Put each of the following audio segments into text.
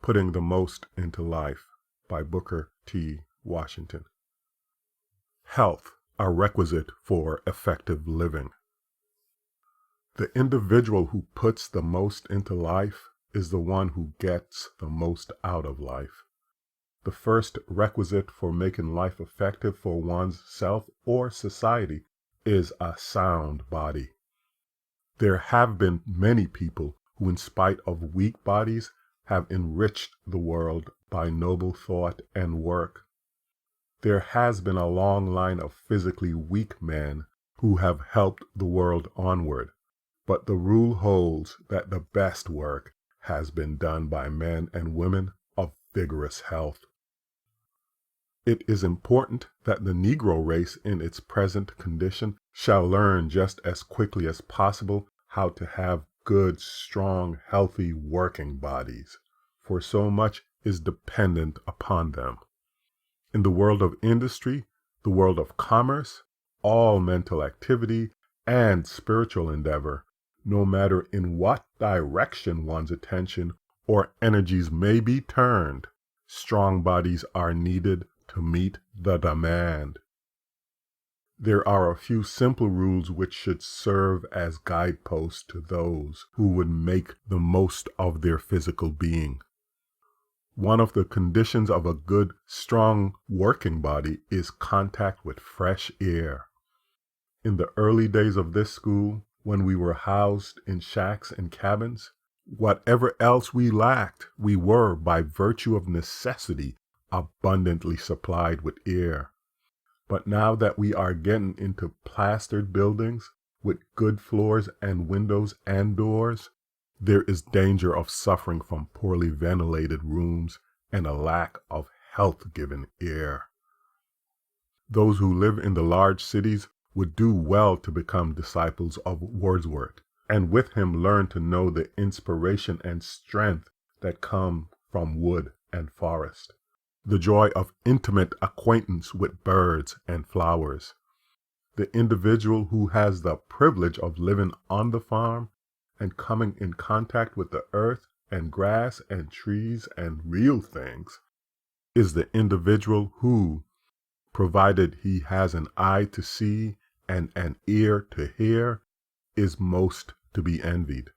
Putting the Most into Life by Booker T. Washington. Health, a requisite for effective living. The individual who puts the most into life is the one who gets the most out of life. The first requisite for making life effective for one's self or society is a sound body. There have been many people who, in spite of weak bodies, have enriched the world by noble thought and work. There has been a long line of physically weak men who have helped the world onward, but the rule holds that the best work has been done by men and women of vigorous health. It is important that the Negro race in its present condition shall learn just as quickly as possible how to have good, strong, healthy working bodies, for so much is dependent upon them. In the world of industry, the world of commerce, all mental activity, and spiritual endeavor, no matter in what direction one's attention or energies may be turned, strong bodies are needed to meet the demand. There are a few simple rules which should serve as guideposts to those who would make the most of their physical being. One of the conditions of a good, strong working body is contact with fresh air. In the early days of this school, when we were housed in shacks and cabins, whatever else we lacked, we were, by virtue of necessity, abundantly supplied with air. But now that we are getting into plastered buildings with good floors and windows and doors, there is danger of suffering from poorly ventilated rooms and a lack of health-giving air. Those who live in the large cities would do well to become disciples of Wordsworth, and with him learn to know the inspiration and strength that come from wood and forest, the joy of intimate acquaintance with birds and flowers. The individual who has the privilege of living on the farm and coming in contact with the earth and grass and trees and real things is the individual who, provided he has an eye to see and an ear to hear, is most to be envied.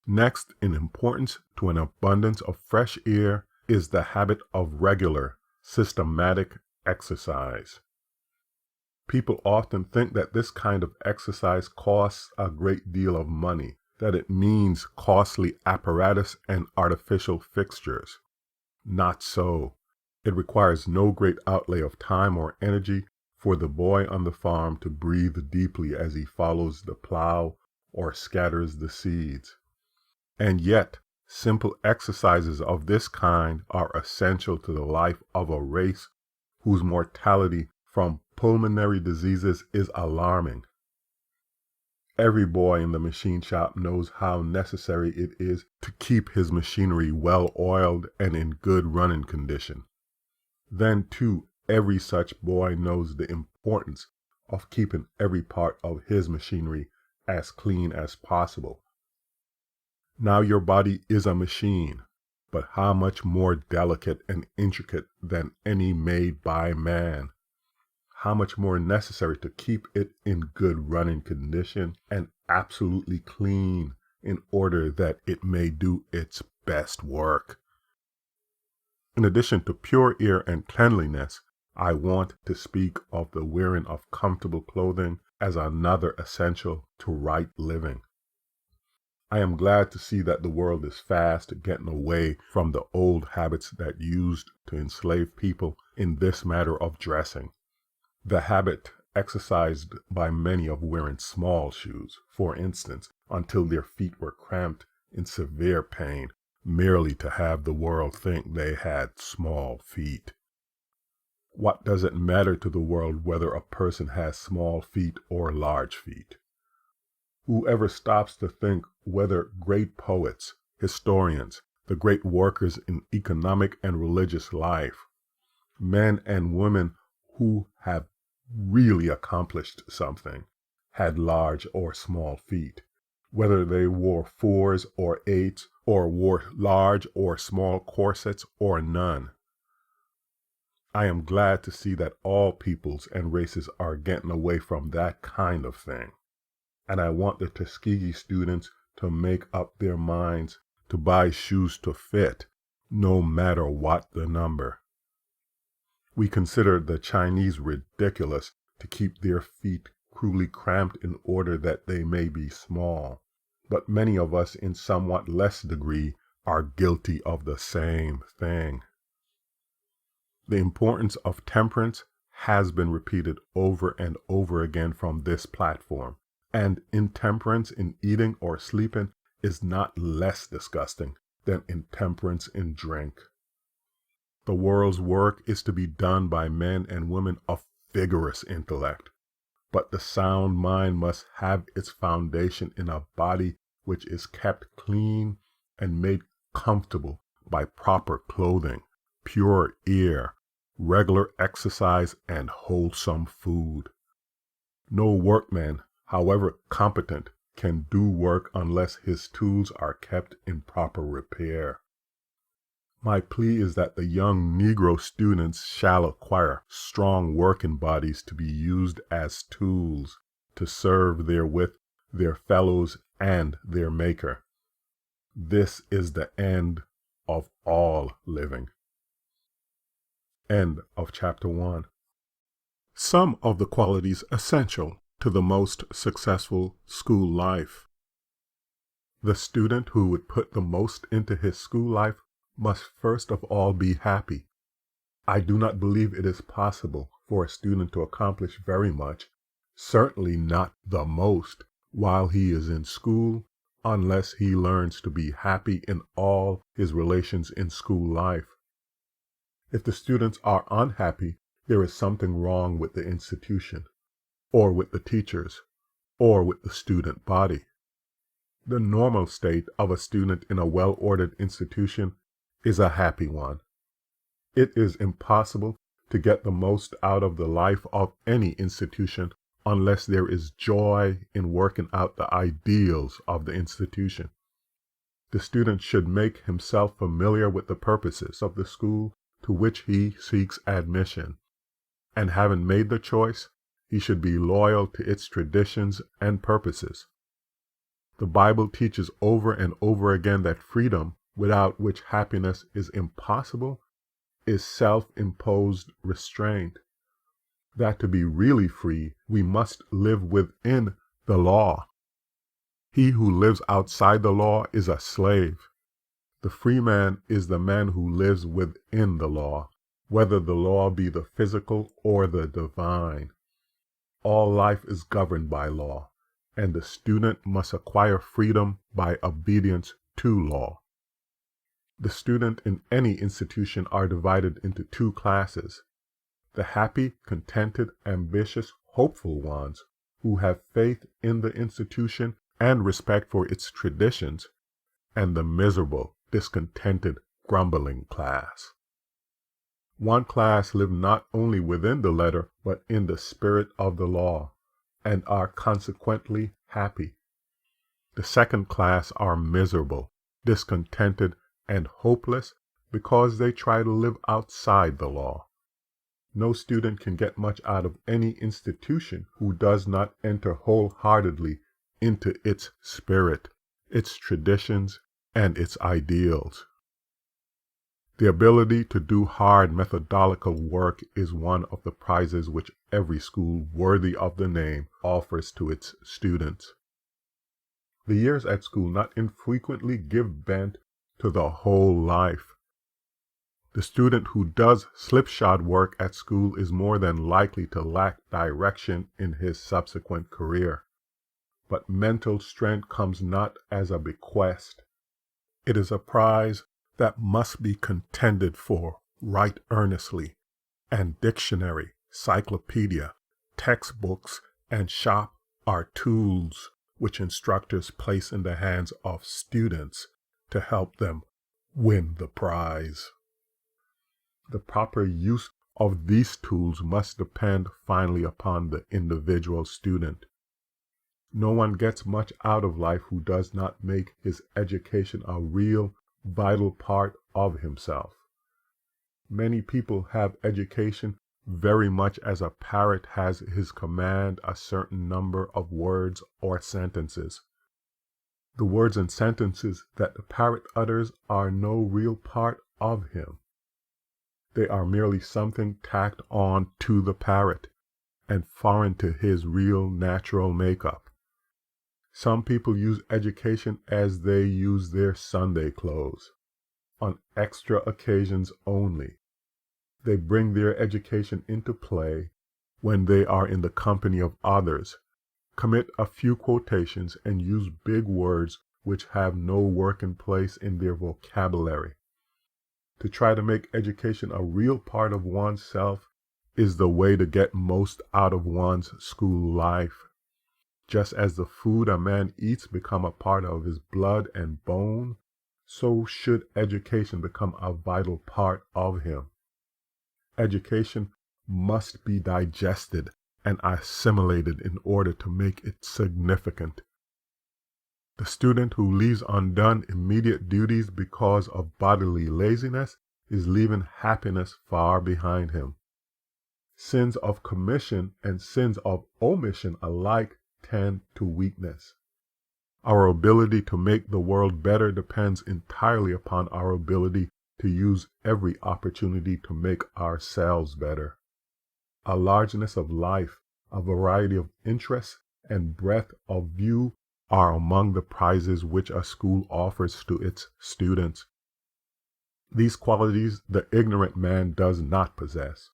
Next in importance to an abundance of fresh air is the habit of regular, systematic exercise. People often think that this kind of exercise costs a great deal of money, that it means costly apparatus and artificial fixtures. Not so. It requires no great outlay of time or energy for the boy on the farm to breathe deeply as he follows the plow or scatters the seeds. And yet, simple exercises of this kind are essential to the life of a race whose mortality from pulmonary diseases is alarming. Every boy in the machine shop knows how necessary it is to keep his machinery well oiled and in good running condition. Then, too, every such boy knows the importance of keeping every part of his machinery as clean as possible. Now your body is a machine, but how much more delicate and intricate than any made by man. How much more necessary to keep it in good running condition and absolutely clean in order that it may do its best work. In addition to pure air and cleanliness, I want to speak of the wearing of comfortable clothing as another essential to right living. I am glad to see that the world is fast getting away from the old habits that used to enslave people in this matter of dressing. The habit exercised by many of wearing small shoes, for instance, until their feet were cramped in severe pain, merely to have the world think they had small feet. What does it matter to the world whether a person has small feet or large feet? Whoever stops to think whether great poets, historians, the great workers in economic and religious life, men and women who have really accomplished something, had large or small feet, whether they wore 4s or 8s or wore large or small corsets or none. I am glad to see that all peoples and races are getting away from that kind of thing. And I want the Tuskegee students to make up their minds to buy shoes to fit, no matter what the number. We consider the Chinese ridiculous to keep their feet cruelly cramped in order that they may be small. But many of us in somewhat less degree are guilty of the same thing. The importance of temperance has been repeated over and over again from this platform, and intemperance in eating or sleeping is not less disgusting than intemperance in drink. The world's work is to be done by men and women of vigorous intellect, but the sound mind must have its foundation in a body which is kept clean and made comfortable by proper clothing, pure air, regular exercise, and wholesome food. No workman, however competent, can do work unless his tools are kept in proper repair. My plea is that the young Negro students shall acquire strong working bodies to be used as tools to serve therewith their fellows and their Maker. This is the end of all living. End of chapter 1. Some of the qualities essential to the most successful school life. The student who would put the most into his school life must first of all be happy. I do not believe it is possible for a student to accomplish very much, certainly not the most, while he is in school, unless he learns to be happy in all his relations in school life. If the students are unhappy, there is something wrong with the institution, or with the teachers, or with the student body. The normal state of a student in a well-ordered institution is a happy one. It is impossible to get the most out of the life of any institution unless there is joy in working out the ideals of the institution. The student should make himself familiar with the purposes of the school to which he seeks admission, and having made the choice, he should be loyal to its traditions and purposes. The Bible teaches over and over again that freedom, without which happiness is impossible, is self-imposed restraint. That to be really free, we must live within the law. He who lives outside the law is a slave. The free man is the man who lives within the law, whether the law be the physical or the divine. All life is governed by law, and the student must acquire freedom by obedience to law. The student in any institution are divided into two classes: the happy, contented, ambitious, hopeful ones, who have faith in the institution and respect for its traditions, and the miserable, discontented, grumbling class. One class live not only within the letter, but in the spirit of the law, and are consequently happy. The second class are miserable, discontented, and hopeless because they try to live outside the law. No student can get much out of any institution who does not enter wholeheartedly into its spirit, its traditions, and its ideals. The ability to do hard methodological work is one of the prizes which every school worthy of the name offers to its students. The years at school not infrequently give bent to the whole life. The student who does slipshod work at school is more than likely to lack direction in his subsequent career. But mental strength comes not as a bequest. It is a prize that must be contended for right earnestly, and dictionary, cyclopedia, textbooks, and shop are tools which instructors place in the hands of students to help them win the prize. The proper use of these tools must depend finally upon the individual student. No one gets much out of life who does not make his education a real, vital part of himself. Many people have education very much as a parrot has his command a certain number of words or sentences. The words and sentences that the parrot utters are no real part of him. They are merely something tacked on to the parrot and foreign to his real natural makeup. Some people use education as they use their Sunday clothes, on extra occasions only. They bring their education into play when they are in the company of others, commit a few quotations, and use big words which have no working place in their vocabulary. To try to make education a real part of oneself is the way to get most out of one's school life. Just as the food a man eats become a part of his blood and bone, so should education become a vital part of him. Education must be digested and assimilated in order to make it significant. The student who leaves undone immediate duties because of bodily laziness is leaving happiness far behind him. Sins of commission and sins of omission alike tend to weakness. Our ability to make the world better depends entirely upon our ability to use every opportunity to make ourselves better. A largeness of life, a variety of interests, and breadth of view are among the prizes which a school offers to its students. These qualities the ignorant man does not possess.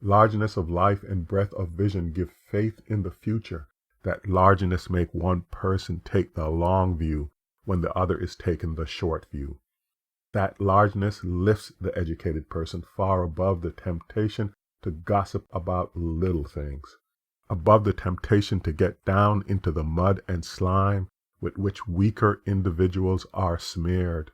Largeness of life and breadth of vision give faith in the future. That largeness make one person take the long view when the other is taking the short view. That largeness lifts the educated person far above the temptation to gossip about little things, above the temptation to get down into the mud and slime with which weaker individuals are smeared.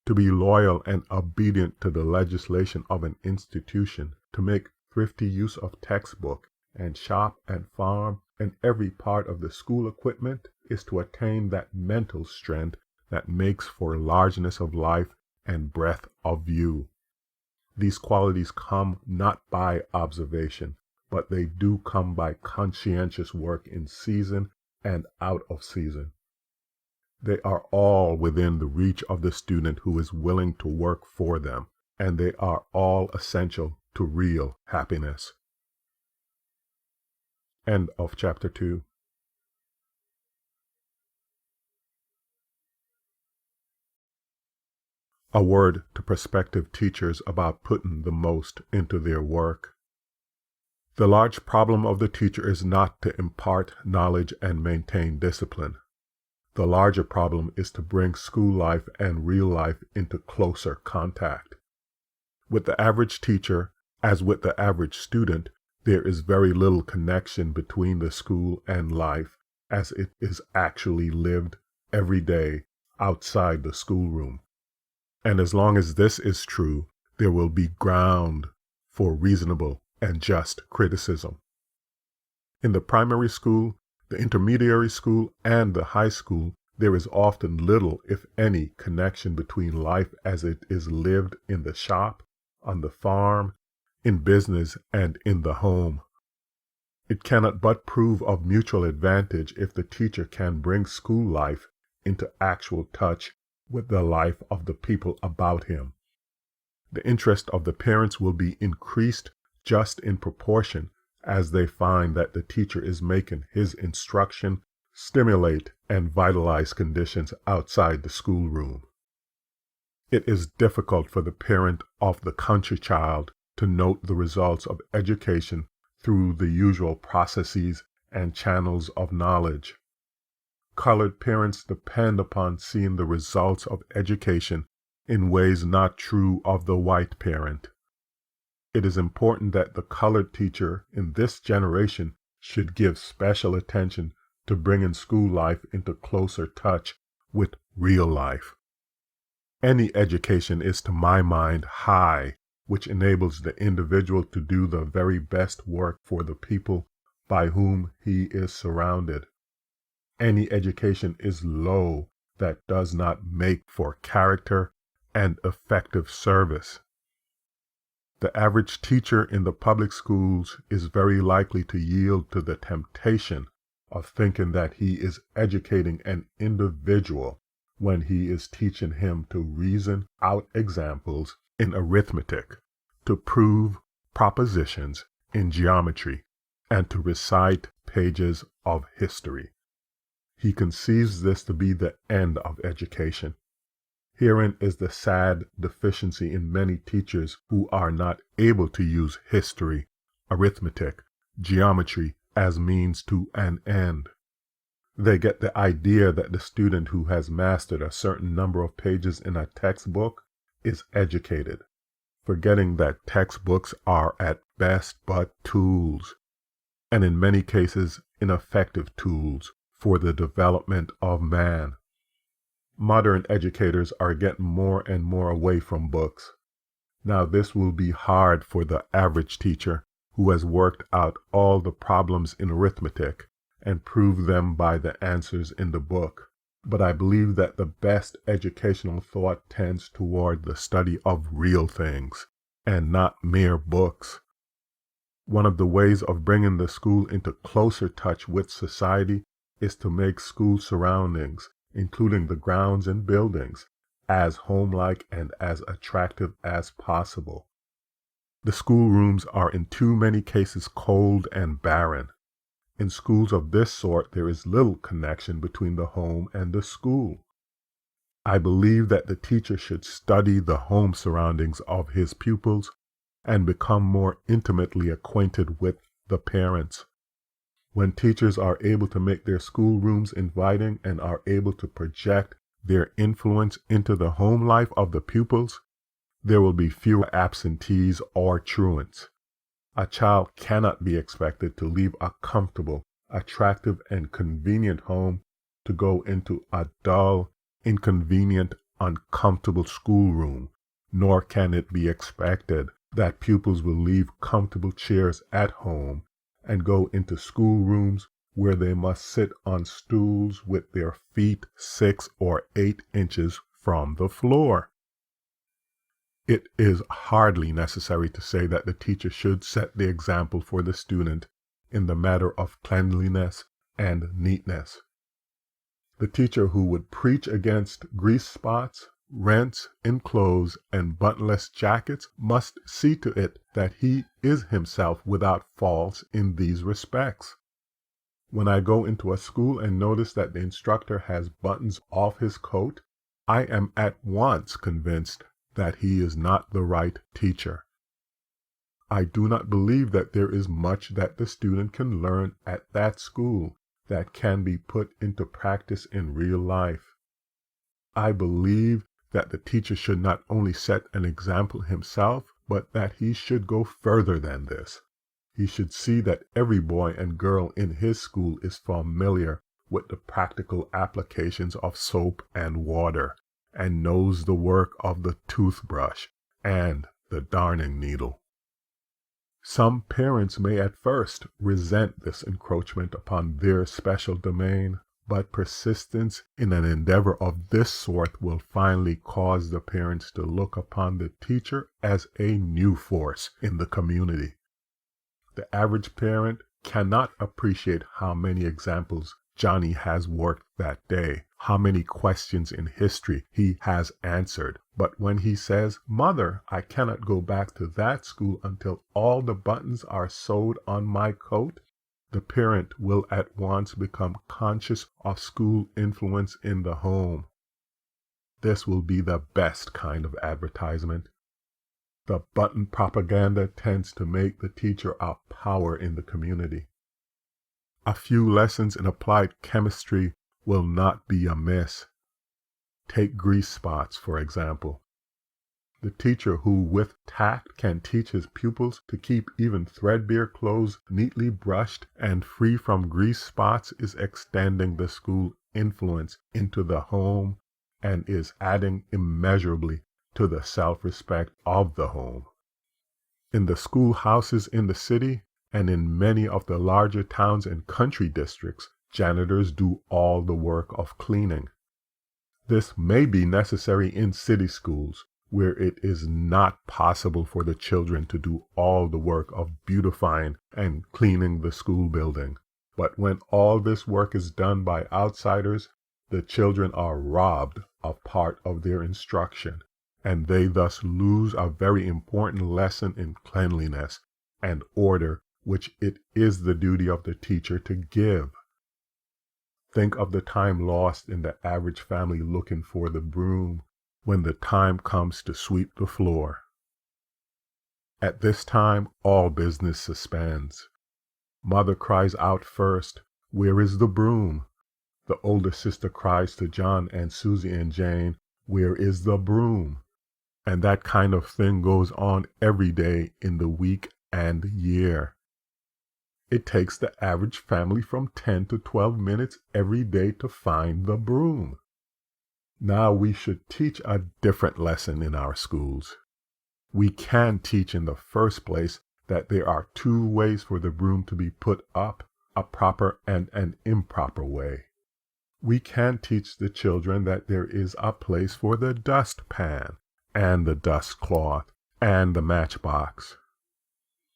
To be loyal and obedient to the legislation of an institution, to make thrifty use of textbook and shop and farm and every part of the school equipment is to attain that mental strength that makes for largeness of life and breadth of view. These qualities come not by observation, but they do come by conscientious work in season and out of season. They are all within the reach of the student who is willing to work for them, and they are all essential to real happiness. End of chapter 2. A word to prospective teachers about putting the most into their work. The large problem of the teacher is not to impart knowledge and maintain discipline. The larger problem is to bring school life and real life into closer contact. With the average teacher, as with the average student, there is very little connection between the school and life as it is actually lived every day outside the schoolroom. And as long as this is true, there will be ground for reasonable and just criticism. In the primary school, the intermediate school, and the high school, there is often little, if any, connection between life as it is lived in the shop, on the farm, in business, and in the home. It cannot but prove of mutual advantage if the teacher can bring school life into actual touch with the life of the people about him. The interest of the parents will be increased just in proportion as they find that the teacher is making his instruction stimulate and vitalize conditions outside the schoolroom. It is difficult for the parent of the country child to note the results of education through the usual processes and channels of knowledge. Colored parents depend upon seeing the results of education in ways not true of the white parent. It is important that the colored teacher in this generation should give special attention to bringing school life into closer touch with real life. Any education is, to my mind, high, which enables the individual to do the very best work for the people by whom he is surrounded. any education is low that does not make for character and effective service. The average teacher in the public schools is very likely to yield to the temptation of thinking that he is educating an individual when he is teaching him to reason out examples in arithmetic, to prove propositions in geometry, and to recite pages of history. He conceives this to be the end of education. Herein is the sad deficiency in many teachers who are not able to use history, arithmetic, geometry as means to an end. They get the idea that the student who has mastered a certain number of pages in a textbook is educated, forgetting that textbooks are at best but tools, and in many cases ineffective tools for the development of man. Modern educators are getting more and more away from books. Now this will be hard for the average teacher who has worked out all the problems in arithmetic and proved them by the answers in the book. But I believe that the best educational thought tends toward the study of real things and not mere books. One of the ways of bringing the school into closer touch with society is to make school surroundings, including the grounds and buildings, as homelike and as attractive as possible. The schoolrooms are in too many cases cold and barren. In schools of this sort, there is little connection between the home and the school. I believe that the teacher should study the home surroundings of his pupils and become more intimately acquainted with the parents. When teachers are able to make their schoolrooms inviting and are able to project their influence into the home life of the pupils, there will be fewer absentees or truants. A child cannot be expected to leave a comfortable, attractive, and convenient home to go into a dull, inconvenient, uncomfortable schoolroom, nor can it be expected that pupils will leave comfortable chairs at home and go into schoolrooms where they must sit on stools with their feet 6 or 8 inches from the floor. It is hardly necessary to say that the teacher should set the example for the student in the matter of cleanliness and neatness. The teacher who would preach against grease spots, rents in clothes, and buttonless jackets must see to it that he is himself without faults in these respects. When I go into a school and notice that the instructor has buttons off his coat, I am at once convinced that he is not the right teacher. I do not believe that there is much that the student can learn at that school that can be put into practice in real life. I believe that the teacher should not only set an example himself, but that he should go further than this. He should see that every boy and girl in his school is familiar with the practical applications of soap and water, and knows the work of the toothbrush and the darning needle. Some parents may at first resent this encroachment upon their special domain, but persistence in an endeavor of this sort will finally cause the parents to look upon the teacher as a new force in the community. The average parent cannot appreciate how many examples Johnny has worked that day, how many questions in history he has answered. But when he says, "Mother, I cannot go back to that school until all the buttons are sewed on my coat," the parent will at once become conscious of school influence in the home. This will be the best kind of advertisement. The button propaganda tends to make the teacher a power in the community. A few lessons in applied chemistry will not be amiss. Take grease spots, for example. The teacher who with tact can teach his pupils to keep even threadbare clothes neatly brushed and free from grease spots is extending the school influence into the home and is adding immeasurably to the self-respect of the home. In the schoolhouses in the city and in many of the larger towns and country districts, janitors do all the work of cleaning. This may be necessary in city schools, where it is not possible for the children to do all the work of beautifying and cleaning the school building. But when all this work is done by outsiders, the children are robbed of part of their instruction, and they thus lose a very important lesson in cleanliness and order, which it is the duty of the teacher to give. Think of the time lost in the average family looking for the broom when the time comes to sweep the floor. At this time, all business suspends. Mother cries out first, "Where is the broom?" The older sister cries to John and Susie and Jane, "Where is the broom?" And that kind of thing goes on every day in the week and year. It takes the average family from 10 to 12 minutes every day to find the broom. Now we should teach a different lesson in our schools. We can teach in the first place that there are two ways for the broom to be put up, a proper and an improper way. We can teach the children that there is a place for the dustpan and the dust cloth and the matchbox.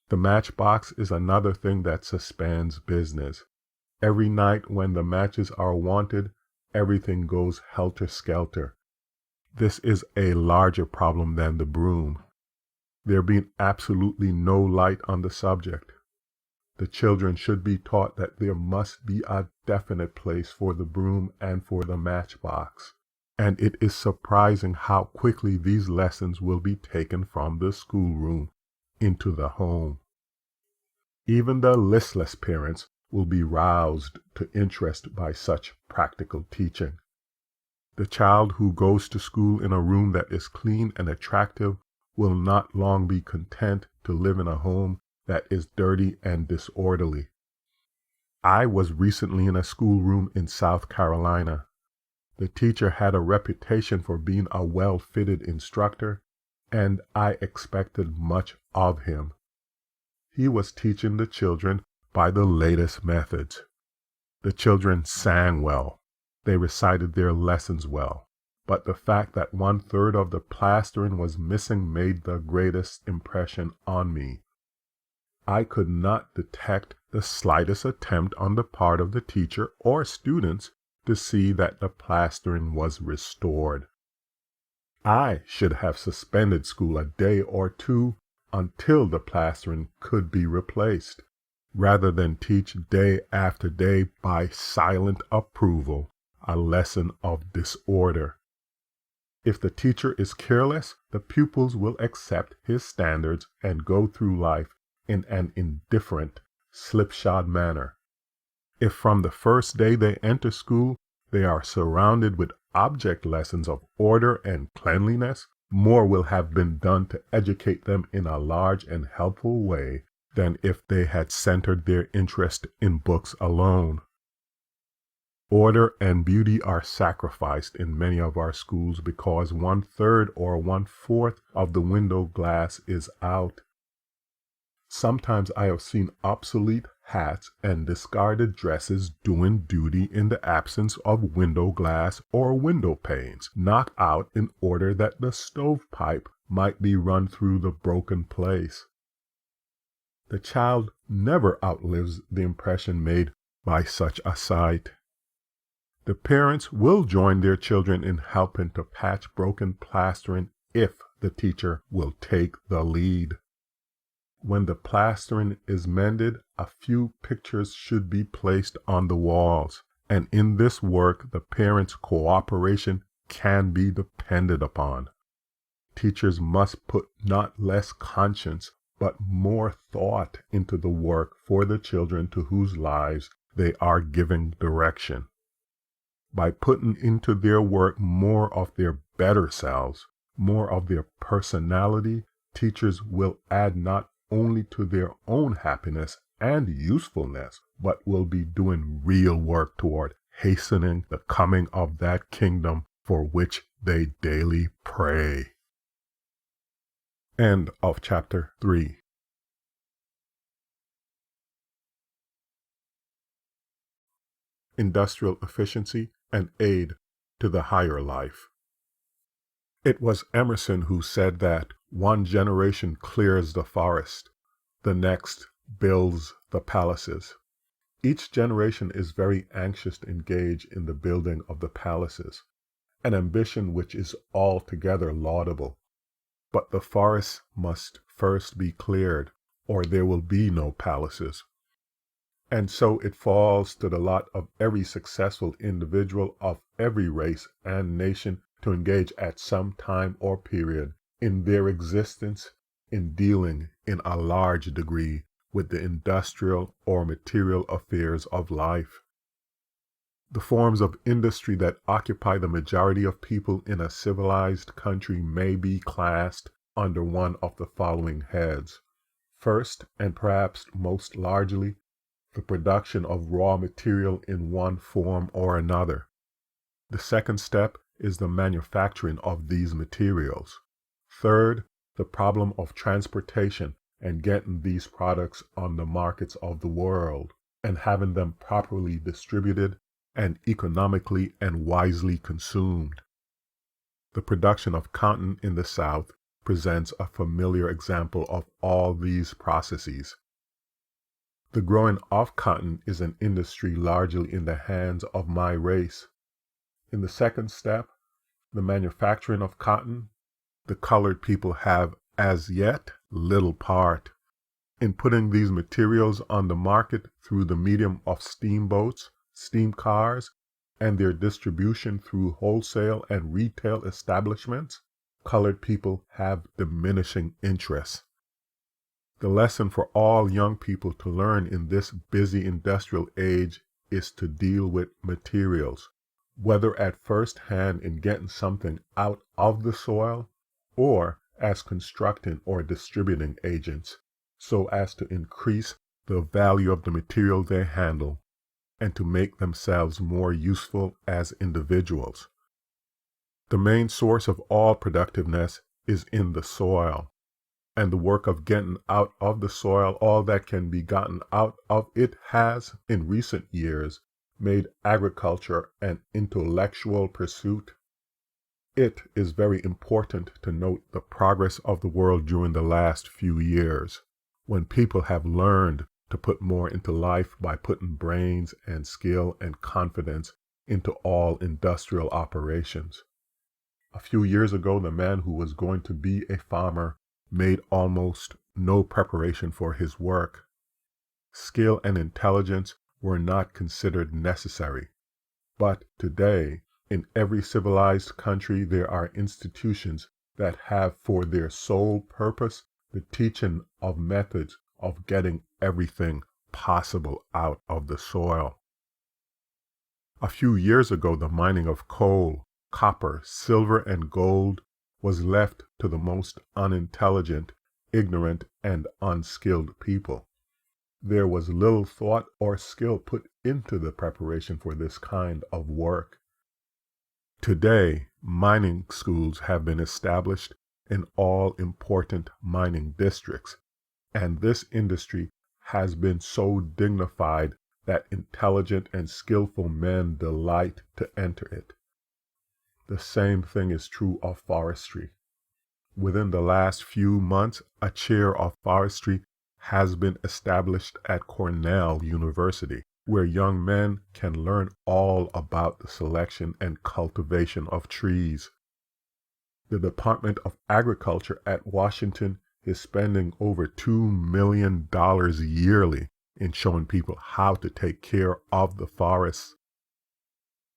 The matchbox is another thing that suspends business. Every night when the matches are wanted, everything goes helter-skelter. This is a larger problem than the broom, there being absolutely no light on the subject. The children should be taught that there must be a definite place for the broom and for the matchbox, and it is surprising how quickly these lessons will be taken from the schoolroom into the home. Even the listless parents will be roused to interest by such practical teaching. The child who goes to school in a room that is clean and attractive will not long be content to live in a home that is dirty and disorderly. I was recently in a schoolroom in South Carolina. The teacher had a reputation for being a well-fitted instructor, and I expected much of him. He was teaching the children by the latest methods. The children sang well. They recited their lessons well. But the fact that 1/3 of the plastering was missing made the greatest impression on me. I could not detect the slightest attempt on the part of the teacher or students to see that the plastering was restored. I should have suspended school a day or two until the plastering could be replaced, rather than teach day after day by silent approval a lesson of disorder. If the teacher is careless, the pupils will accept his standards and go through life in an indifferent, slipshod manner. If from the first day they enter school, they are surrounded with object lessons of order and cleanliness, more will have been done to educate them in a large and helpful way than if they had centered their interest in books alone. Order and beauty are sacrificed in many of our schools because 1/3 or 1/4 of the window glass is out. Sometimes I have seen obsolete hats and discarded dresses doing duty in the absence of window glass or window panes, knocked out in order that the stovepipe might be run through the broken place. The child never outlives the impression made by such a sight. The parents will join their children in helping to patch broken plastering if the teacher will take the lead. When the plastering is mended, a few pictures should be placed on the walls, and in this work the parents' cooperation can be depended upon. Teachers must put not less conscience but more thought into the work for the children to whose lives they are giving direction. By putting into their work more of their better selves, more of their personality, teachers will add not only to their own happiness and usefulness, but will be doing real work toward hastening the coming of that kingdom for which they daily pray. End of chapter 3. industrial efficiency, and aid to the higher life. It was Emerson who said that one generation clears the forest, the next builds the palaces. Each generation is very anxious to engage in the building of the palaces, an ambition which is altogether laudable. But the forests must first be cleared, or there will be no palaces. And so it falls to the lot of every successful individual of every race and nation to engage at some time or period in their existence in dealing in a large degree with the industrial or material affairs of life. The forms of industry that occupy the majority of people in a civilized country may be classed under one of the following heads. First, and perhaps most largely, the production of raw material in one form or another. The second step is the manufacturing of these materials. Third, the problem of transportation and getting these products on the markets of the world and having them properly distributed and economically and wisely consumed. The production of cotton in the South presents a familiar example of all these processes. The growing of cotton is an industry largely in the hands of my race. In the second step, the manufacturing of cotton, the colored people have as yet little part. In putting these materials on the market through the medium of steamboats, steam cars, and their distribution through wholesale and retail establishments, colored people have diminishing interest. The lesson for all young people to learn in this busy industrial age is to deal with materials, whether at first hand in getting something out of the soil or as constructing or distributing agents, so as to increase the value of the material they handle and to make themselves more useful as individuals. The main source of all productiveness is in the soil, and the work of getting out of the soil all that can be gotten out of it has, in recent years, made agriculture an intellectual pursuit. It is very important to note the progress of the world during the last few years, when people have learned to put more into life by putting brains and skill and confidence into all industrial operations. A few years ago, the man who was going to be a farmer made almost no preparation for his work. Skill and intelligence were not considered necessary. But today, in every civilized country, there are institutions that have for their sole purpose the teaching of methods of getting everything possible out of the soil. A few years ago, the mining of coal, copper, silver, and gold was left to the most unintelligent, ignorant, and unskilled people. There was little thought or skill put into the preparation for this kind of work. Today, mining schools have been established in all important mining districts, and this industry has been so dignified that intelligent and skillful men delight to enter it. The same thing is true of forestry. Within the last few months, a chair of forestry has been established at Cornell University, where young men can learn all about the selection and cultivation of trees. The Department of Agriculture at Washington is spending over $2 million yearly in showing people how to take care of the forests.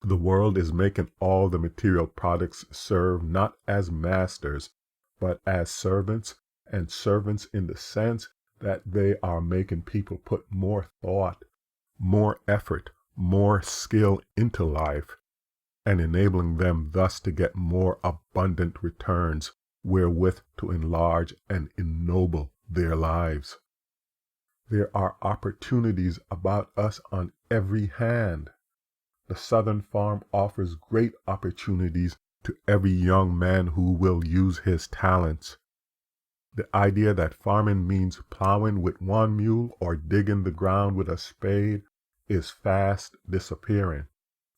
The world is making all the material products serve not as masters, but as servants, and servants in the sense that they are making people put more thought, more effort, more skill into life, and enabling them thus to get more abundant returns wherewith to enlarge and ennoble their lives. There are opportunities about us on every hand. The Southern farm offers great opportunities to every young man who will use his talents. The idea that farming means plowing with one mule or digging the ground with a spade is fast disappearing,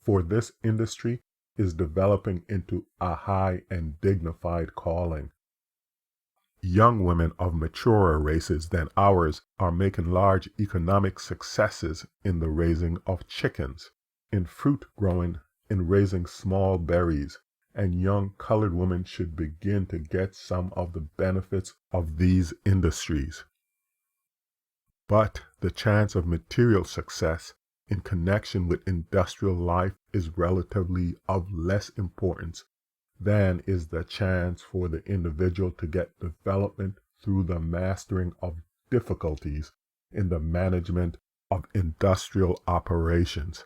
for this industry is developing into a high and dignified calling. Young women of maturer races than ours are making large economic successes in the raising of chickens, in fruit growing, in raising small berries, and young colored women should begin to get some of the benefits of these industries. But the chance of material success in connection with industrial life is relatively of less importance than is the chance for the individual to get development through the mastering of difficulties in the management of industrial operations.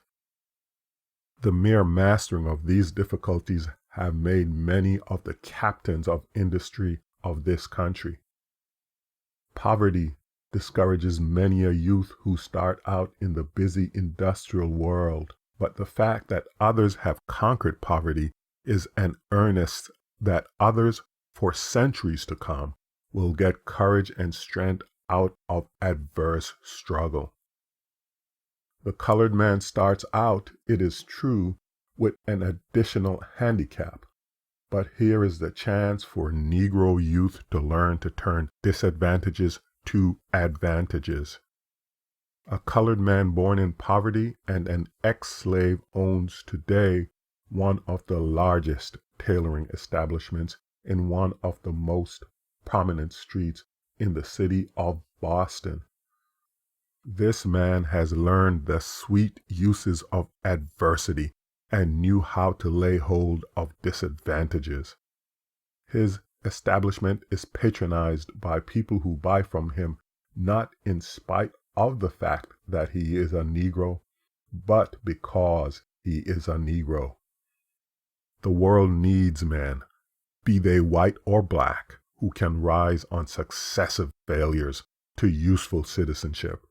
The mere mastering of these difficulties have made many of the captains of industry of this country. Poverty discourages many a youth who start out in the busy industrial world, but the fact that others have conquered poverty is an earnest that others for centuries to come will get courage and strength out of adverse struggle. The colored man starts out, it is true, with an additional handicap, but here is the chance for Negro youth to learn to turn disadvantages to advantages. A colored man born in poverty and an ex-slave owns today one of the largest tailoring establishments in one of the most prominent streets in the city of Boston. This man has learned the sweet uses of adversity and knew how to lay hold of disadvantages. His establishment is patronized by people who buy from him not in spite of the fact that he is a Negro, but because he is a Negro. The world needs men, be they white or black, who can rise on successive failures to useful citizenship.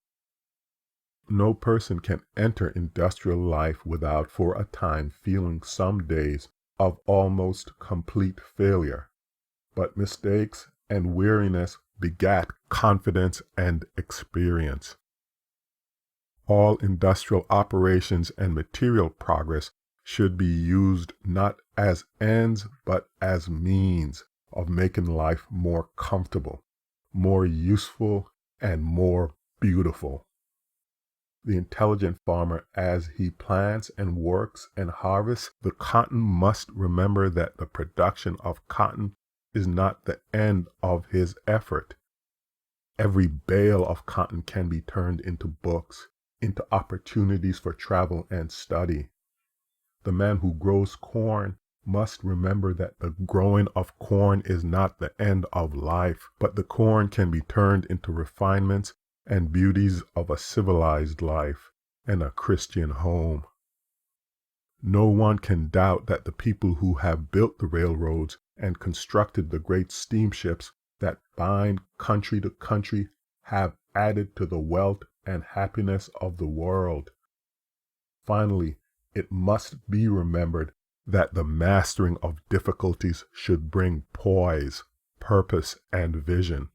No person can enter industrial life without for a time feeling some days of almost complete failure, but mistakes and weariness begat confidence and experience. All industrial operations and material progress should be used not as ends but as means of making life more comfortable, more useful, and more beautiful. The intelligent farmer, as he plants and works and harvests the cotton, must remember that the production of cotton is not the end of his effort. Every bale of cotton can be turned into books, into opportunities for travel and study. The man who grows corn must remember that the growing of corn is not the end of life, but the corn can be turned into refinements and beauties of a civilized life and a Christian home. No one can doubt that the people who have built the railroads and constructed the great steamships that bind country to country have added to the wealth and happiness of the world. Finally, it must be remembered that the mastering of difficulties should bring poise, purpose, and vision.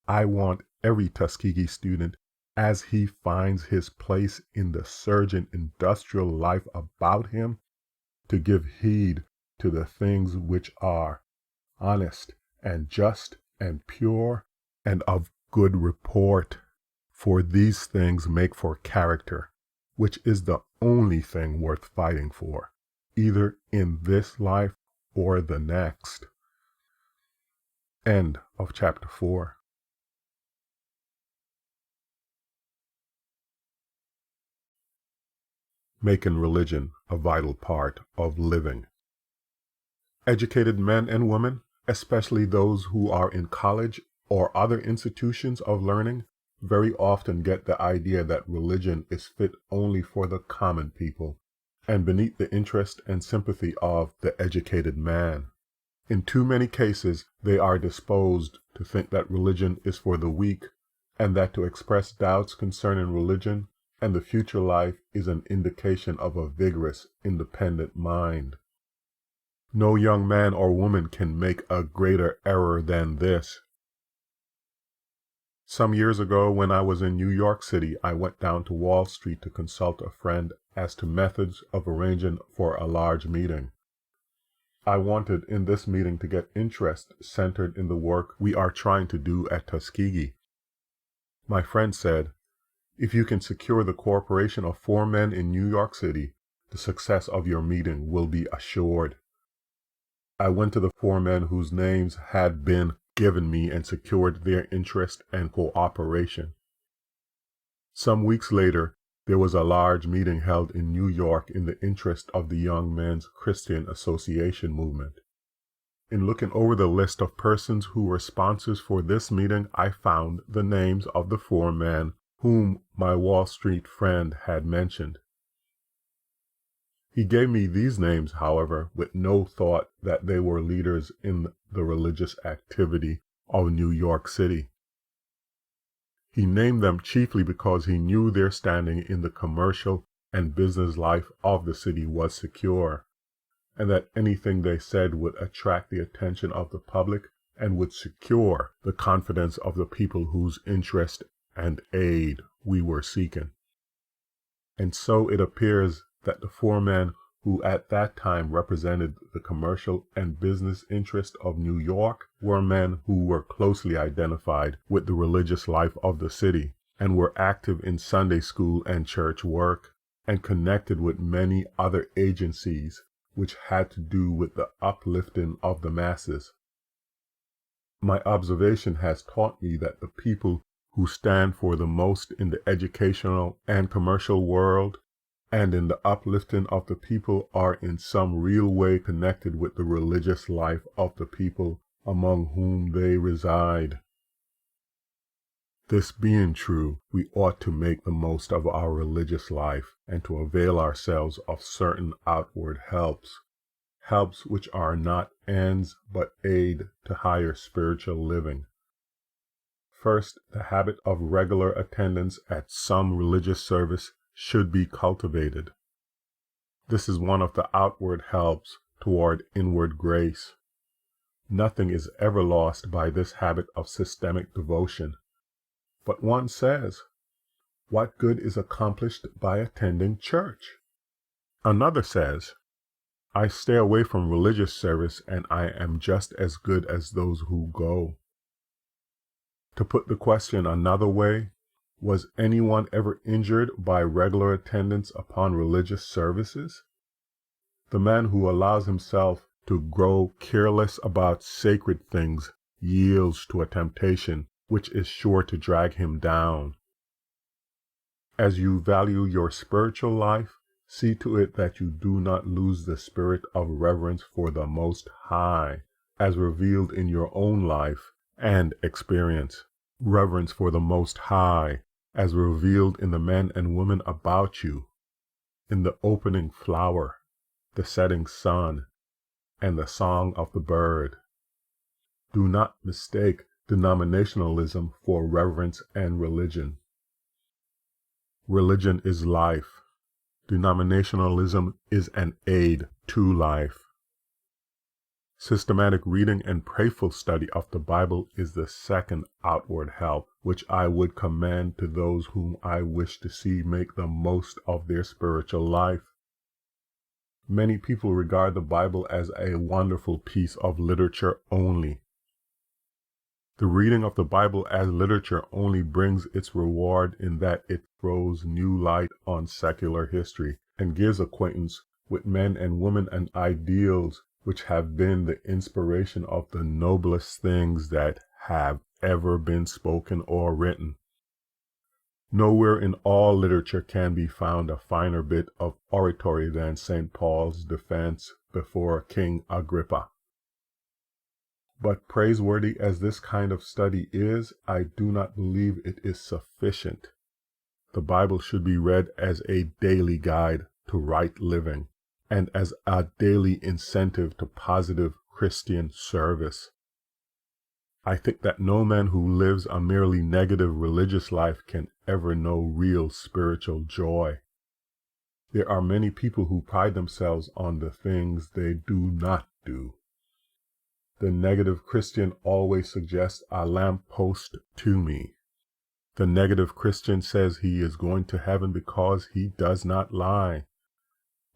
I want every Tuskegee student, as he finds his place in the surging industrial life about him, to give heed to the things which are honest and just and pure and of good report, for these things make for character, which is the only thing worth fighting for, either in this life or the next. End of chapter 4. Making religion a vital part of living. Educated men and women, especially those who are in college or other institutions of learning, very often get the idea that religion is fit only for the common people and beneath the interest and sympathy of the educated man. In too many cases, they are disposed to think that religion is for the weak, and that to express doubts concerning religion and the future life is an indication of a vigorous, independent mind. No young man or woman can make a greater error than this. Some years ago, when I was in New York City, I went down to Wall Street to consult a friend as to methods of arranging for a large meeting. I wanted in this meeting to get interest centered in the work we are trying to do at Tuskegee. My friend said, "If you can secure the cooperation of 4 men in New York City, the success of your meeting will be assured." I went to the 4 men whose names had been given me and secured their interest and cooperation. Some weeks later, there was a large meeting held in New York in the interest of the Young Men's Christian Association movement. In looking over the list of persons who were sponsors for this meeting, I found the names of the 4 men whom my Wall Street friend had mentioned. He gave me these names, however, with no thought that they were leaders in the religious activity of New York City. He named them chiefly because he knew their standing in the commercial and business life of the city was secure, and that anything they said would attract the attention of the public and would secure the confidence of the people whose interest and aid we were seeking. And so it appears that the 4 men who at that time represented the commercial and business interest of New York were men who were closely identified with the religious life of the city and were active in Sunday school and church work and connected with many other agencies which had to do with the uplifting of the masses. My observation has taught me that the people who stand for the most in the educational and commercial world and in the uplifting of the people are in some real way connected with the religious life of the people among whom they reside. This being true, we ought to make the most of our religious life and to avail ourselves of certain outward helps which are not ends but aid to higher spiritual living. First, the habit of regular attendance at some religious service should be cultivated. This is one of the outward helps toward inward grace. Nothing is ever lost by this habit of systemic devotion. But one says, what good is accomplished by attending church? Another says, I stay away from religious service and I am just as good as those who go. To put the question another way, was anyone ever injured by regular attendance upon religious services? The man who allows himself to grow careless about sacred things yields to a temptation which is sure to drag him down. As you value your spiritual life, see to it that you do not lose the spirit of reverence for the Most High, as revealed in your own life and experience. Reverence for the Most High, as revealed in the men and women about you, in the opening flower, the setting sun, and the song of the bird. Do not mistake denominationalism for reverence and religion. Religion is life. Denominationalism is an aid to life. Systematic reading and prayerful study of the Bible is the second outward help, which I would commend to those whom I wish to see make the most of their spiritual life. Many people regard the Bible as a wonderful piece of literature only. The reading of the Bible as literature only brings its reward in that it throws new light on secular history and gives acquaintance with men and women and ideals which have been the inspiration of the noblest things that have ever been spoken or written. Nowhere in all literature can be found a finer bit of oratory than St. Paul's defense before King Agrippa. But praiseworthy as this kind of study is, I do not believe it is sufficient. The Bible should be read as a daily guide to right living and as a daily incentive to positive Christian service. I think that no man who lives a merely negative religious life can ever know real spiritual joy. There are many people who pride themselves on the things they do not do. The negative Christian always suggests a lamppost to me. The negative Christian says he is going to heaven because he does not lie.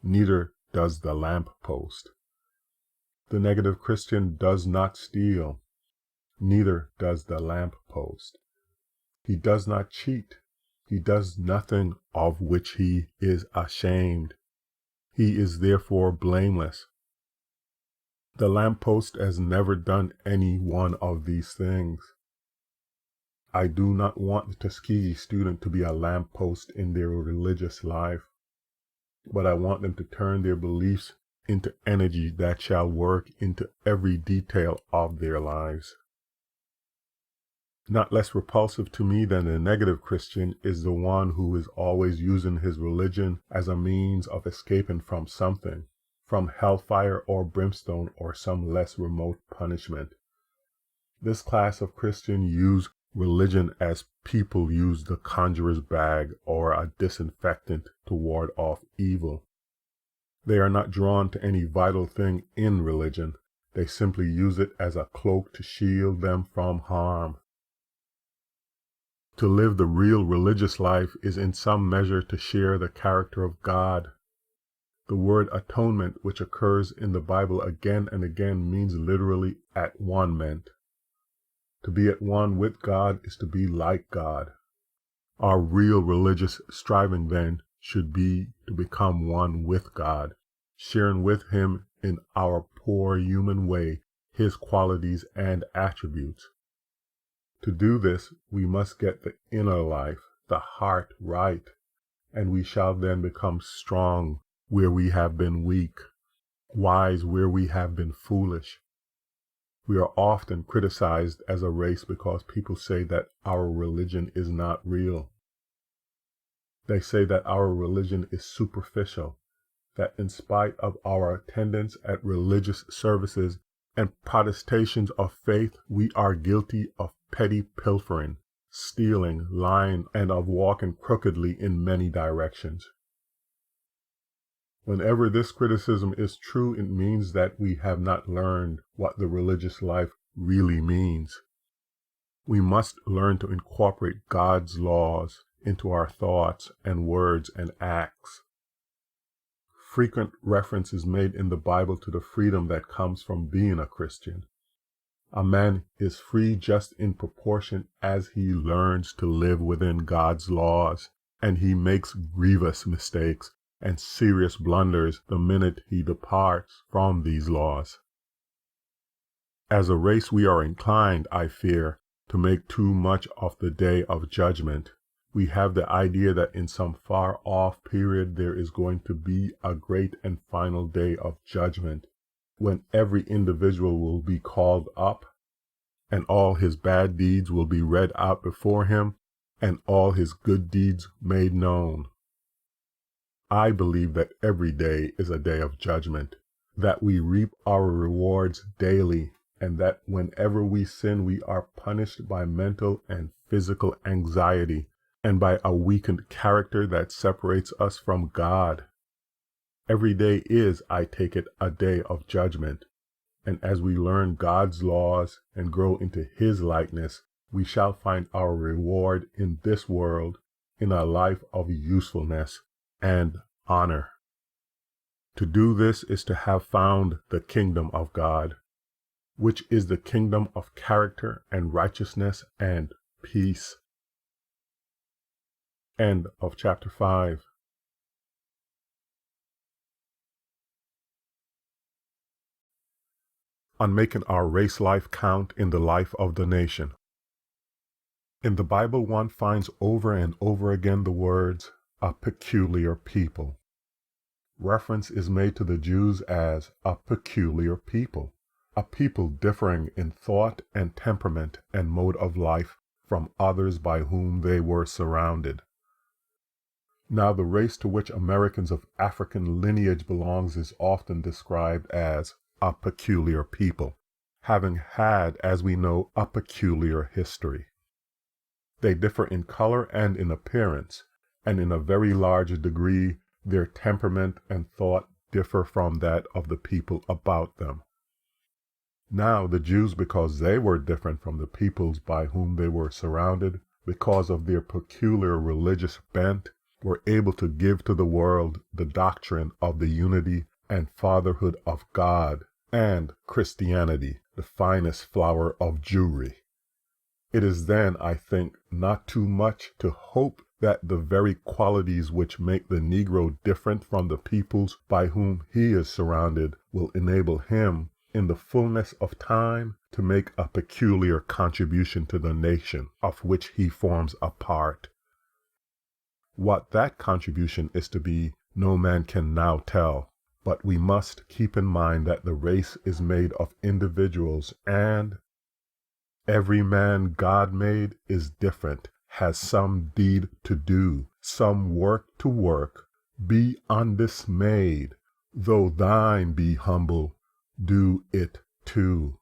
Neither does the lamppost. The negative Christian does not steal. Neither does the lamppost. He does not cheat. He does nothing of which he is ashamed. He is therefore blameless. The lamppost has never done any one of these things. I do not want the Tuskegee student to be a lamppost in their religious life, but I want them to turn their beliefs into energy that shall work into every detail of their lives. Not less repulsive to me than the negative Christian is the one who is always using his religion as a means of escaping from something, from hellfire or brimstone or some less remote punishment. This class of Christian use religion as people use the conjurer's bag or a disinfectant to ward off evil. They are not drawn to any vital thing in religion. They simply use it as a cloak to shield them from harm. To live the real religious life is in some measure to share the character of God. The word atonement, which occurs in the Bible again and again, means literally at one-ment. To be at one with God is to be like God. Our real religious striving then should be to become one with God, sharing with Him in our poor human way His qualities and attributes. To do this, we must get the inner life, the heart right, and we shall then become strong where we have been weak, wise where we have been foolish. We are often criticized as a race because people say that our religion is not real. They say that our religion is superficial, that in spite of our attendance at religious services and protestations of faith, we are guilty of petty pilfering, stealing, lying, and of walking crookedly in many directions. Whenever this criticism is true, it means that we have not learned what the religious life really means. We must learn to incorporate God's laws into our thoughts and words and acts. Frequent reference is made in the Bible to the freedom that comes from being a Christian. A man is free just in proportion as he learns to live within God's laws, and he makes grievous mistakes and serious blunders the minute he departs from these laws. As a race, we are inclined, I fear, to make too much of the day of judgment. We have the idea that in some far-off period there is going to be a great and final day of judgment, when every individual will be called up, and all his bad deeds will be read out before him, and all his good deeds made known. I believe that every day is a day of judgment, that we reap our rewards daily, and that whenever we sin we are punished by mental and physical anxiety, and by a weakened character that separates us from God. Every day is, I take it, a day of judgment, and as we learn God's laws and grow into His likeness, we shall find our reward in this world in a life of usefulness and honor. To do this is to have found the kingdom of God, which is the kingdom of character and righteousness and peace. End of chapter 5. On making our race life count in the life of the nation. In the Bible, one finds over and over again the words, a peculiar people. Reference is made to the Jews as a peculiar people, a people differing in thought and temperament and mode of life from others by whom they were surrounded. Now, the race to which Americans of African lineage belongs is often described as a peculiar people, having had, as we know, a peculiar history. They differ in color and in appearance, and in a very large degree their temperament and thought differ from that of the people about them. Now the Jews, because they were different from the peoples by whom they were surrounded, because of their peculiar religious bent, were able to give to the world the doctrine of the unity and fatherhood of God, and Christianity, the finest flower of Jewry. It is then, I think, not too much to hope that the very qualities which make the Negro different from the peoples by whom he is surrounded will enable him, in the fullness of time, to make a peculiar contribution to the nation of which he forms a part. What that contribution is to be, no man can now tell, but we must keep in mind that the race is made of individuals, and every man God made is different, has some deed to do, some work to work. Be undismayed, though thine be humble, do it too.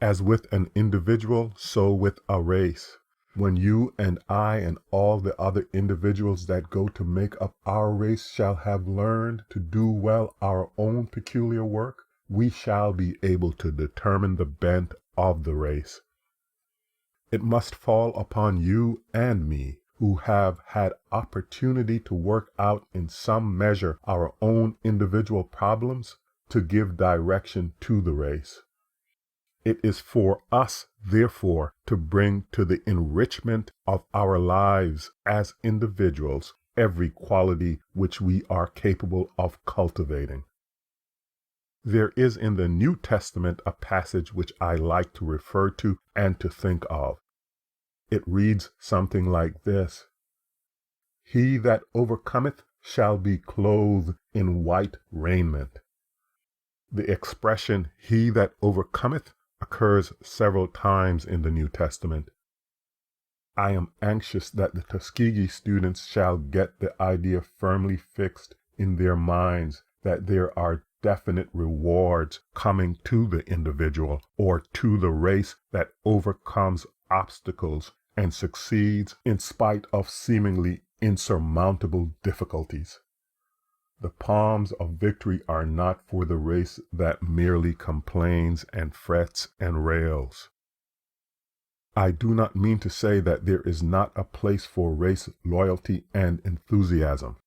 As with an individual, so with a race. When you and I and all the other individuals that go to make up our race shall have learned to do well our own peculiar work, we shall be able to determine the bent of the race. It must fall upon you and me, who have had opportunity to work out in some measure our own individual problems, to give direction to the race. It is for us, therefore, to bring to the enrichment of our lives as individuals every quality which we are capable of cultivating. There is in the New Testament a passage which I like to refer to and to think of. It reads something like this: "He that overcometh shall be clothed in white raiment." The expression "he that overcometh" occurs several times in the New Testament. I am anxious that the Tuskegee students shall get the idea firmly fixed in their minds that there are definite rewards coming to the individual or to the race that overcomes obstacles and succeeds in spite of seemingly insurmountable difficulties. The palms of victory are not for the race that merely complains and frets and rails. I do not mean to say that there is not a place for race loyalty and enthusiasm.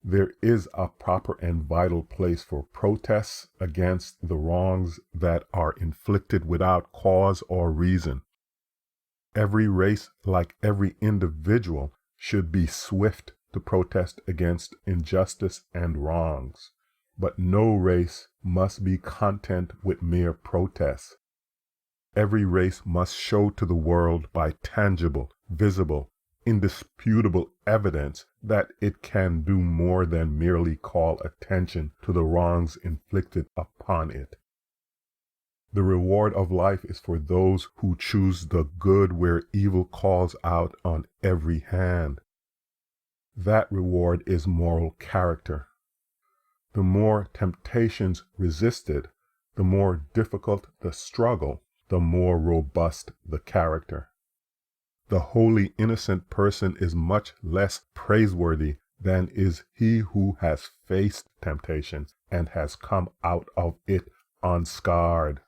There is a proper and vital place for protests against the wrongs that are inflicted without cause or reason. Every race, like every individual, should be swift to protest against injustice and wrongs. But no race must be content with mere protests. Every race must show to the world by tangible, visible, indisputable evidence that it can do more than merely call attention to the wrongs inflicted upon it. The reward of life is for those who choose the good where evil calls out on every hand. That reward is moral character. The more temptations resisted, the more difficult the struggle, the more robust the character. The wholly innocent person is much less praiseworthy than is he who has faced temptation and has come out of it unscarred.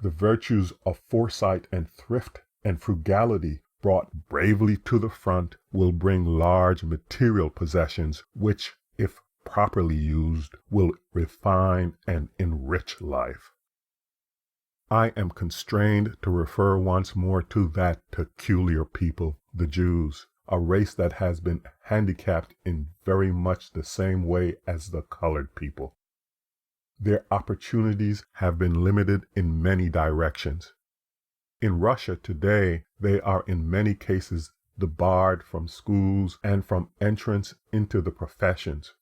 The virtues of foresight and thrift and frugality brought bravely to the front will bring large material possessions which, if properly used, will refine and enrich life. I am constrained to refer once more to that peculiar people, the Jews, a race that has been handicapped in very much the same way as the colored people. Their opportunities have been limited in many directions. In Russia today, they are in many cases debarred from schools and from entrance into the professions.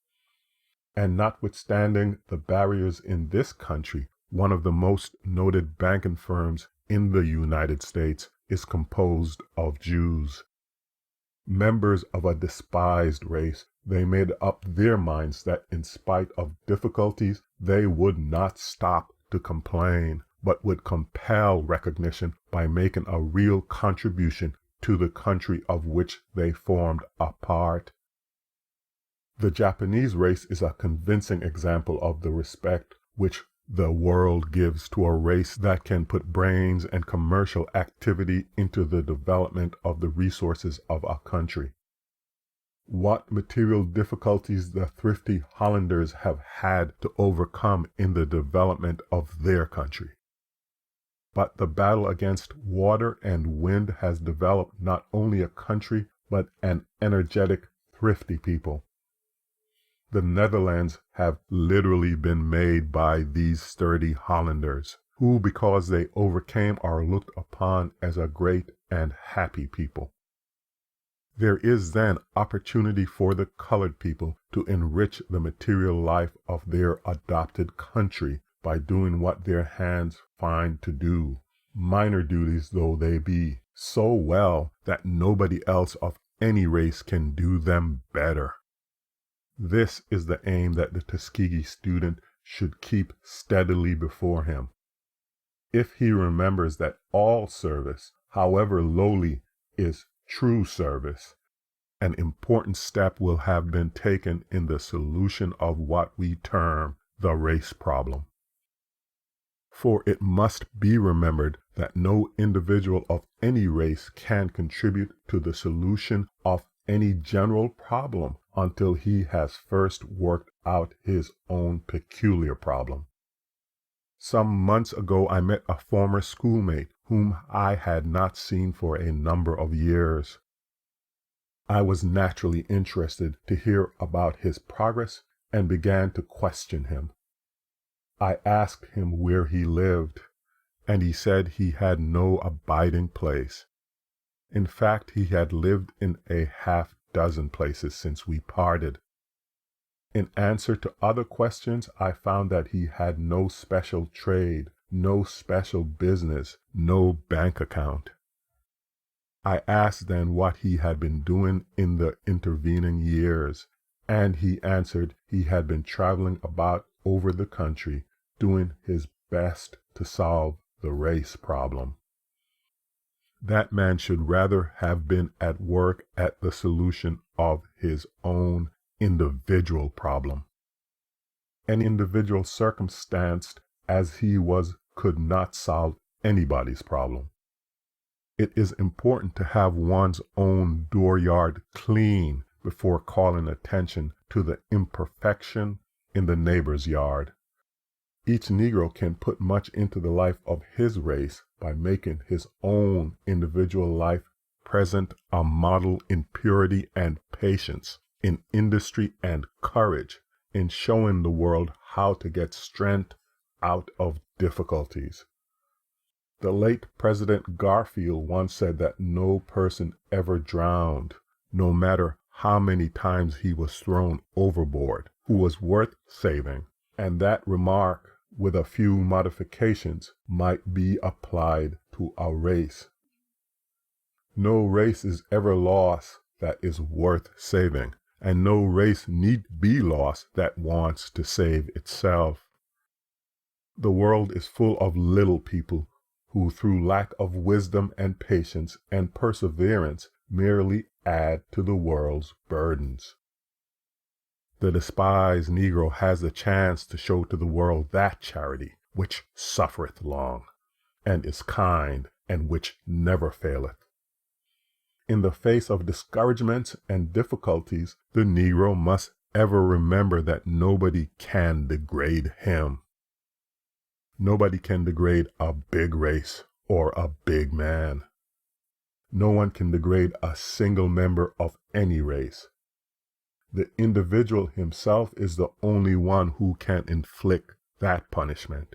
And notwithstanding the barriers in this country, one of the most noted banking firms in the United States is composed of Jews. Members of a despised race, they made up their minds that in spite of difficulties, they would not stop to complain, but would compel recognition by making a real contribution to the country of which they formed a part. The Japanese race is a convincing example of the respect which the world gives to a race that can put brains and commercial activity into the development of the resources of a country. What material difficulties the thrifty Hollanders have had to overcome in the development of their country. But the battle against water and wind has developed not only a country, but an energetic, thrifty people. The Netherlands have literally been made by these sturdy Hollanders, who, because they overcame, are looked upon as a great and happy people. There is then opportunity for the colored people to enrich the material life of their adopted country by doing what their hands find to do, minor duties though they be, so well that nobody else of any race can do them better. This is the aim that the Tuskegee student should keep steadily before him. If he remembers that all service, however lowly, is true service, an important step will have been taken in the solution of what we term the race problem. For it must be remembered that no individual of any race can contribute to the solution of any general problem until he has first worked out his own peculiar problem. Some months ago I met a former schoolmate whom I had not seen for a number of years. I was naturally interested to hear about his progress and began to question him. I asked him where he lived, and he said he had no abiding place. In fact, he had lived in a half-dozen places since we parted. In answer to other questions, I found that he had no special trade, no special business, no bank account. I asked then what he had been doing in the intervening years, and he answered he had been traveling about over the country, doing his best to solve the race problem. That man should rather have been at work at the solution of his own individual problem. An individual circumstanced as he was could not solve anybody's problem. It is important to have one's own dooryard clean before calling attention to the imperfection in the neighbor's yard. Each Negro can put much into the life of his race by making his own individual life present a model in purity and patience, in industry and courage, in showing the world how to get strength out of difficulties. The late President Garfield once said that no person ever drowned, no matter how many times he was thrown overboard, who was worth saving, and that remark, with a few modifications, might be applied to a race. No race is ever lost that is worth saving, and no race need be lost that wants to save itself. The world is full of little people who through lack of wisdom and patience and perseverance merely add to the world's burdens. The despised Negro has the chance to show to the world that charity which suffereth long, and is kind, and which never faileth. In the face of discouragements and difficulties, the Negro must ever remember that nobody can degrade him. Nobody can degrade a big race or a big man. No one can degrade a single member of any race. The individual himself is the only one who can inflict that punishment.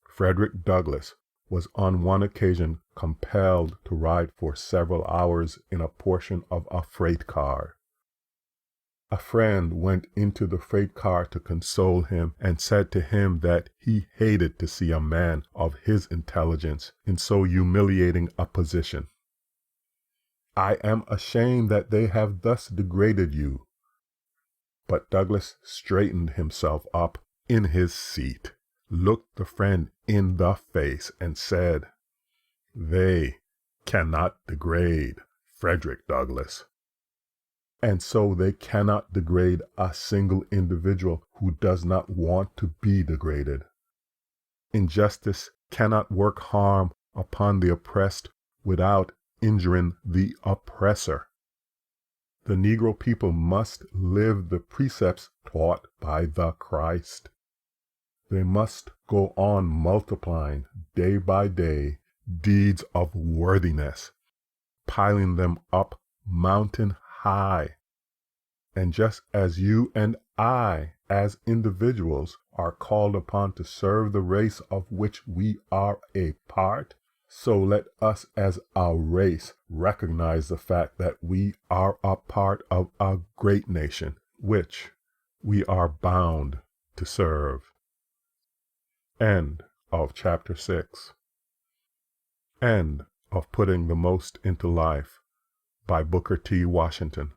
Frederick Douglass was on one occasion compelled to ride for several hours in a portion of a freight car. A friend went into the freight car to console him and said to him that he hated to see a man of his intelligence in so humiliating a position. "I am ashamed that they have thus degraded you." But Douglass straightened himself up in his seat, looked the friend in the face, and said, "They cannot degrade Frederick Douglass. And so they cannot degrade a single individual who does not want to be degraded. Injustice cannot work harm upon the oppressed without injuring the oppressor. The Negro people must live the precepts taught by the Christ. They must go on multiplying day by day deeds of worthiness, piling them up mountain high. And just as you and I, as individuals, are called upon to serve the race of which we are a part, so let us as a race recognize the fact that we are a part of a great nation, which we are bound to serve. End of chapter 6. End of Putting the Most into Life by Booker T. Washington.